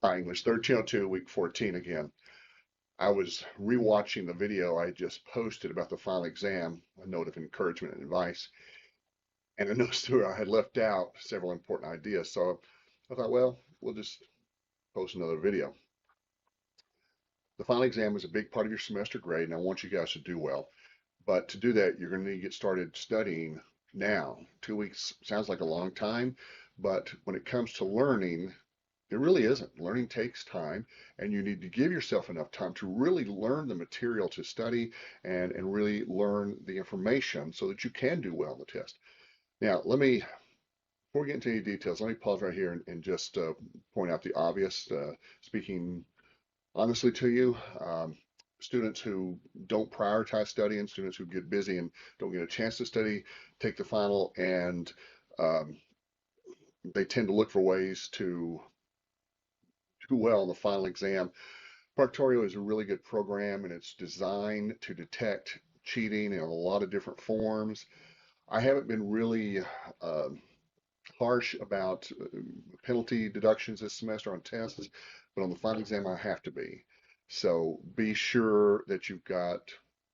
Hi, English, third channel 2, week 14 again. I was rewatching the video I just posted about the final exam, a note of encouragement and advice, and I noticed where I had left out several important ideas. So I thought, well, we'll just post another video. The final exam is a big part of your semester grade, and I want you guys to do well. But to do that, you're going to need to get started studying now. 2 weeks sounds like a long time, but when it comes to learning, it really isn't. Learning takes time, and you need to give yourself enough time to really learn the material to study and really learn the information so that you can do well on the test. Now, before we get into any details, let me pause right here and just point out the obvious. Speaking honestly to you, students who don't prioritize studying, students who get busy and don't get a chance to study, take the final, and um, they tend to look for ways to do well on the final exam. Proctorio is a really good program and it's designed to detect cheating in a lot of different forms. I haven't been really uh, harsh about penalty deductions this semester on tests, but on the final exam, I have to be. So be sure that you've got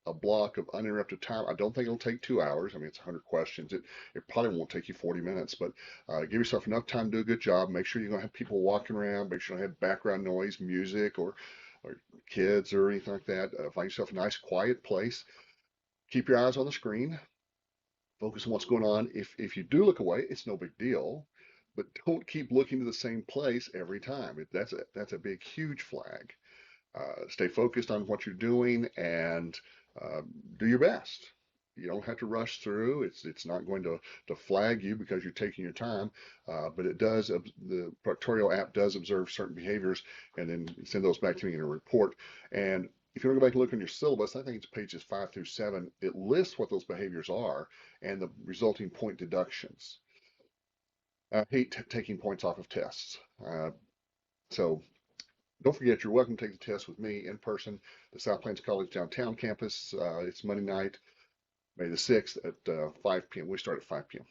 a block of uninterrupted time. I don't think it'll take 2 hours. I mean, it's 100 questions. It probably won't take you 40 minutes, but give yourself enough time to do a good job. Make sure you're going to have people walking around. Make sure you don't have background noise, music, or kids or anything like that. Find yourself a nice, quiet place. Keep your eyes on the screen. Focus on what's going on. If you do look away, it's no big deal, but don't keep looking to the same place every time. That's a big, huge flag. Stay focused on what you're doing and uh, do your best. You don't have to rush through. It's not going to flag you because you're taking your time, but it does. The Proctorio app does observe certain behaviors and then send those back to me in a report. And if you want to go back and look on your syllabus, I think it's pages 5 through 7. It lists what those behaviors are and the resulting point deductions. I hate taking points off of tests. So don't forget, you're welcome to take the test with me in person, the South Plains College downtown campus. It's Monday night, May the 6th at 5 p.m. We start at 5 p.m.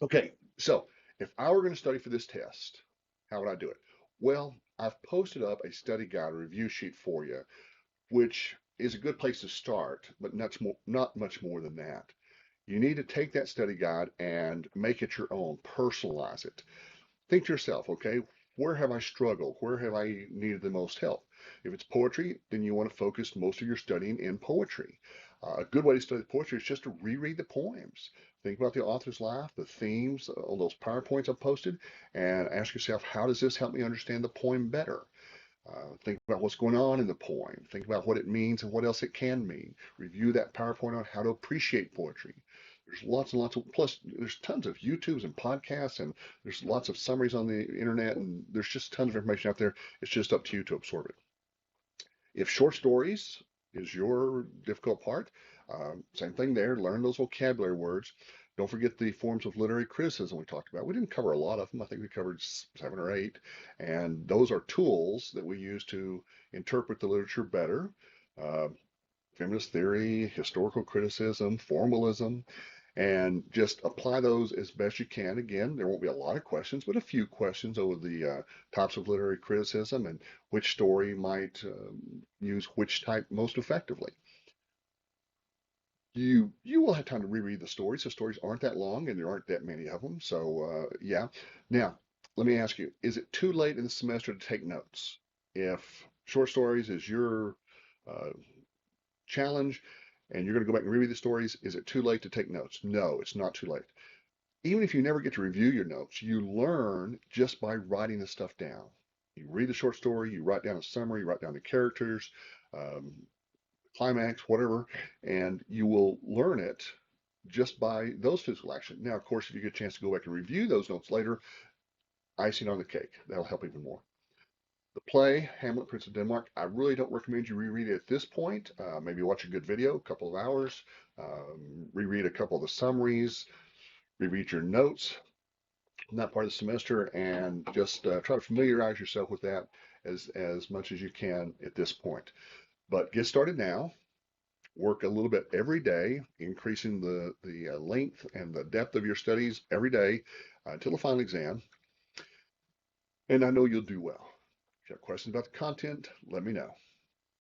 Okay, so if I were going to study for this test, how would I do it? Well, I've posted up a study guide review sheet for you, which is a good place to start, but not much more than that. You need to take that study guide and make it your own, personalize it. Think to yourself, okay, where have I struggled? Where have I needed the most help? If it's poetry, then you want to focus most of your studying in poetry. A good way to study poetry is just to reread the poems. Think about the author's life, the themes on those PowerPoints I've posted, and ask yourself, how does this help me understand the poem better? Think about what's going on in the poem. Think about what it means and what else it can mean. Review that PowerPoint on how to appreciate poetry. There's lots and lots of, plus there's tons of YouTubes and podcasts, and there's lots of summaries on the internet, and there's just tons of information out there. It's just up to you to absorb it. If short stories is your difficult part, same thing there. Learn those vocabulary words. Don't forget the forms of literary criticism we talked about. We didn't cover a lot of them. I think we covered 7 or 8. And those are tools that we use to interpret the literature better. Uh, Feminist theory, historical criticism, formalism, and just apply those as best you can. Again, there won't be a lot of questions, but a few questions over the types of literary criticism and which story might use which type most effectively. You will have time to reread the stories. The stories aren't that long, and there aren't that many of them. So yeah. Now, let me ask you: is it too late in the semester to take notes? If short stories is your uh, challenge, and you're going to go back and reread the stories, is it too late to take notes? No, it's not too late. Even if you never get to review your notes, you learn just by writing the stuff down. You read the short story, you write down a summary, you write down the characters, um, climax, whatever, and you will learn it just by those physical action. Now, of course, if you get a chance to go back and review those notes later, icing on the cake. That'll help even more. The play, Hamlet, Prince of Denmark, I really don't recommend you reread it at this point. Maybe watch a good video, a couple of hours, reread a couple of the summaries, reread your notes in that part of the semester, and just try to familiarize yourself with that as much as you can at this point. But get started now. Work a little bit every day, increasing the length and the depth of your studies every day until the final exam. And I know you'll do well. If you have questions about the content, let me know.